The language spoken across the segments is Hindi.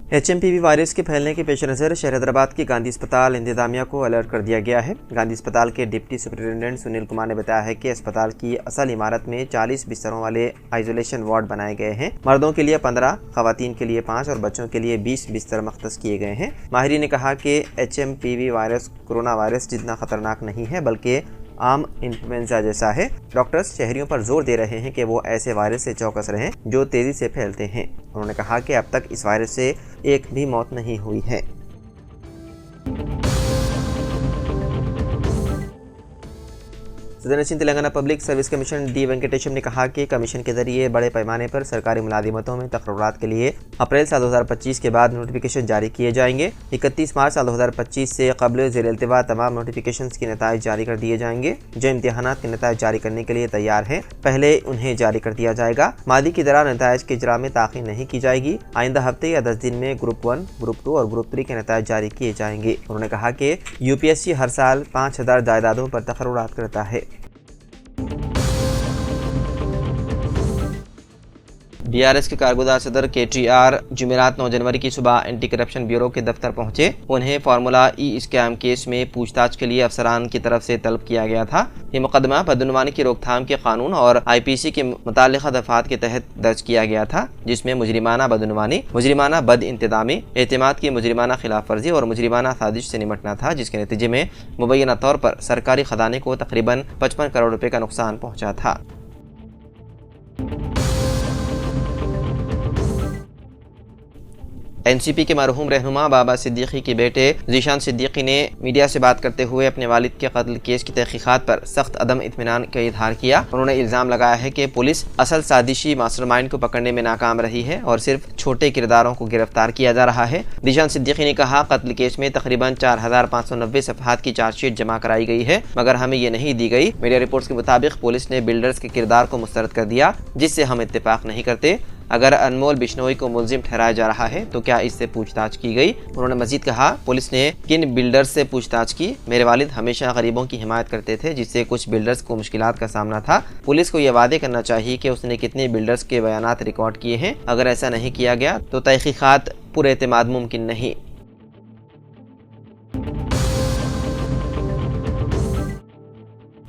HMPV वायरस के फैलने के पेश नज़र शहर हैदराबाद के गांधी अस्पताल इंतजामिया को अलर्ट कर दिया गया है। गांधी अस्पताल के डिप्टी सुपरिटेंडेंट सुनील कुमार ने बताया है कि अस्पताल की असल इमारत में 40 बिस्तरों वाले आइसोलेशन वार्ड बनाए गए हैं। मर्दों के लिए 15, खवातीन के लिए 5 और बच्चों के लिए 20 बिस्तर मख्तस किए गए हैं। माहिरीन ने कहा कि HMPV वायरस कोरोना वायरस जितना खतरनाक नहीं है बल्कि आम इन्फ्लुएंजा जैसा है। डॉक्टर्स शहरियों पर जोर दे रहे हैं कि वो ऐसे वायरस से चौकस रहें जो तेजी से फैलते हैं। उन्होंने कहा कि अब तक इस वायरस से एक भी मौत नहीं हुई है। सदर-ए-नशीन Telangana public service commission D Venkatesham ने कहा कि कमीशन के जरिए बड़े पैमाने पर सरकारी मुलाजिमतों में तकर्रुरात के लिए अप्रैल साल 2025 के बाद नोटिफिकेशन जारी किए जाएंगे। 31 मार्च साल 2025 से कब्ल ज़ेर-ए-इल्तिवा तमाम नोटिफिकेशन के नताइज जारी कर दिए जाएंगे। जो इम्तिहानात के नताइज जारी करने के लिए तैयार हैं, पहले उन्हें जारी कर दिया जाएगा। मादी की तरह नताइज के इजरा में ताख़ीर नहीं की जाएगी। आइंदा हफ्ते या 10 दिन में ग्रुप 1, ग्रुप 2 और ग्रुप 3 के नताइज जारी किए जाएंगे। उन्होंने कहा कि UPSC हर साल 5000 जायदादों पर तकर्रुरात करता है। DRS के कारगुजार सदर KTR जुमेरात 9 जनवरी की सुबह एंटी करप्शन ब्यूरो के दफ्तर पहुंचे। उन्हें फार्मूला ई स्कैम केस में पूछताछ के लिए अफसरान की तरफ से तलब किया गया था। ये मुकदमा बदनुमानी की रोकथाम के कानून और IPC के मुताल्लिक़ा दफ़ात के तहत दर्ज किया गया था, जिसमें मुजरिमाना बदनुमानी, मुजरिमाना बद इंतज़ामी, एतमाद की मुजरिमाना खिलाफ वर्जी और मुजरिमाना साजिश से निमटना था, जिसके नतीजे में मुबैना तौर पर सरकारी खजाने को तकरीबन 55 करोड़ रुपए का नुकसान पहुँचा था। NCP के मरहूम रहनुमा बाबा सिद्दीकी के बेटे ज़ीशान सिद्दीकी ने मीडिया से बात करते हुए अपने वालिद के कत्ल केस की तहकीकात पर सख्त अदम इत्मीनान का इजहार किया। उन्होंने इल्ज़ाम लगाया है कि पुलिस असल साजिशी मास्टरमाइंड को पकड़ने में नाकाम रही है और सिर्फ छोटे किरदारों को गिरफ्तार किया जा रहा है। ज़ीशान सिद्दीकी ने कहा, कत्ल केस में तकरीबन 4590 सफ़हात की चार्जशीट जमा कराई गई है, मगर हमें ये नहीं दी गई। मीडिया रिपोर्ट्स के मुताबिक पुलिस ने बिल्डर्स के किरदार को मुस्तरद कर दिया, जिससे हम इत्तेफाक नहीं करते। अगर अनमोल बिश्नोई को मुलजिम ठहराया जा रहा है तो क्या इससे पूछताछ की गई? उन्होंने मजीद कहा, पुलिस ने किन बिल्डर्स से पूछताछ की? मेरे वालिद हमेशा गरीबों की हिमायत करते थे, जिससे कुछ बिल्डर्स को मुश्किलात का सामना था। पुलिस को यह वादे करना चाहिए कि उसने कितने बिल्डर्स के बयानात रिकॉर्ड किए हैं। अगर ऐसा नहीं किया गया तो तहकीकात पुरएतमाद मुमकिन नहीं।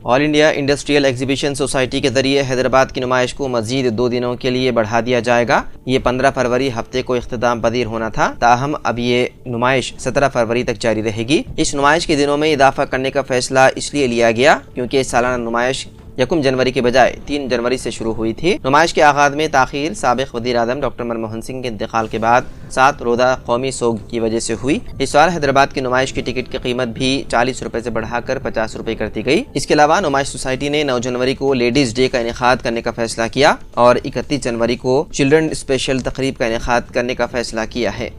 All India industrial exhibition society के जरिए हैदराबाद की नुमाइश को मजीद 2 दिनों के लिए बढ़ा दिया जाएगा। ये 15 फरवरी हफ्ते को इख्तिताम पजीर होना था, ताहम अब ये नुमाइश 17 फरवरी तक जारी रहेगी। इस नुमाइश के दिनों में इजाफा करने का फैसला इसलिए लिया गया क्योंकि इस सालाना नुमाइश 1 जनवरी के बजाय 3 जनवरी से शुरू हुई थी। नुमाइश के आगाज में ताखीर साबिक वज़ीर आज़म डॉक्टर मनमोहन सिंह के इंतकाल के बाद 7 रोज़ा कौमी सोग की वजह से हुई। इस साल हैदराबाद की नुमाइश की टिकट की कीमत भी 40 रुपए से बढ़ाकर 50 रुपए कर दी गई। इसके अलावा नुमाइश सोसाइटी ने 9 जनवरी को लेडीज डे का इनेकाद करने का फैसला किया और 31 जनवरी को चिल्ड्रन स्पेशल तकरीब का इनेकाद करने का फैसला किया है।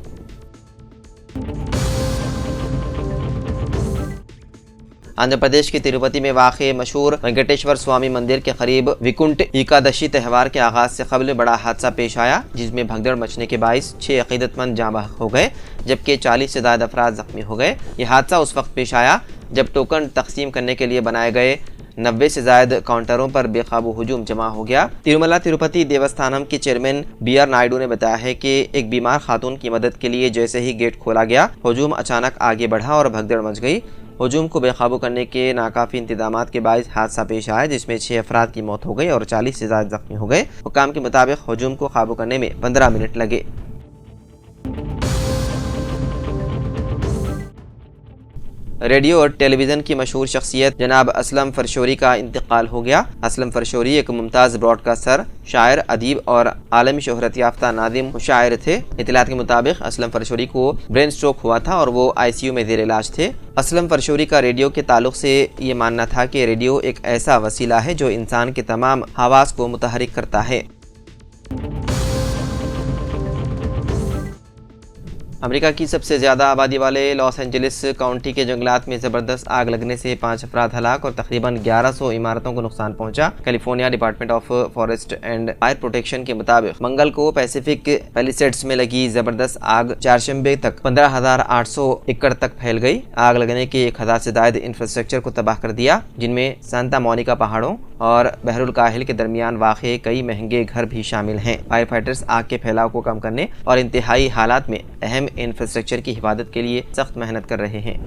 आंध्र प्रदेश के तिरुपति में वाक़े मशहूर वेंकटेश्वर स्वामी मंदिर के करीब विकुंठ एकादशी त्यौहार के आगाज से कबल बड़ा हादसा पेश आया, जिसमें भगदड़ मचने के बाइस 6 अकीदतमंद जाँ बहक हो गए, जबकि 40 से ज़्यादा अफराद जख्मी हो गए। यह हादसा उस वक्त पेश आया जब टोकन तकसीम करने के लिए बनाए गए 90 से ज़ायद काउंटरों पर बेकाबू हुजूम जमा हो गया। तिरुमला तिरुपति देवस्थानम के चेयरमैन BR नायडू ने बताया है कि एक बीमार खातून की मदद के लिए जैसे ही गेट खोला गया, हुजूम अचानक आगे बढ़ा और भगदड़ मच गई। हुजूम को बेकाबू करने के नाकाफी इंतजामात के बायस हादसा पेश आया, जिसमें 6 अफराद की मौत हो गई और 40 से ज़्यादा जख्मी हो गए। हुक्काम के मुताबिक हुजूम को काबू करने में 15 मिनट लगे। रेडियो और टेलीविज़न की मशहूर शख्सियत जनाब असलम फरशोरी का इंतकाल हो गया। असलम फरशोरी एक मुमताज़ ब्रॉडकास्टर, शायर, अदीब और आलमी शोहरत याफ्ता नादिम शायर थे। इतलात के मुताबिक असलम फरशोरी को ब्रेन स्ट्रोक हुआ था और वो ICU में ज़ेर इलाज थे। असलम फरशोरी का रेडियो के ताल्लुक से ये मानना था कि रेडियो एक ऐसा वसीला है जो इंसान के तमाम हवास को मुतहरिक करता है। अमेरिका की सबसे ज्यादा आबादी वाले लॉस एंजलिस काउंटी के जंगलात में जबरदस्त आग लगने से 5 अफराद हलाक और तकरीबन 1100 इमारतों को नुकसान पहुंचा। California department of forest and fire protection के मुताबिक मंगल को पैसिफिक पैलिसेड्स में लगी जबरदस्त आग चारशंबे तक 15,800 एकड़ तक फैल गई। आग लगने के 1000 से ज्यादा इंफ्रास्ट्रक्चर को तबाह कर दिया, जिनमें सांता मोनिका पहाड़ों और बहरुल काहिल के दरमियान वाक़े कई महंगे घर भी शामिल हैं। फायर फाइटर्स आग के फैलाव को कम करने और इंतहाई हालात में अहम इंफ्रास्ट्रक्चर की हिफाजत के लिए सख्त मेहनत कर रहे हैं।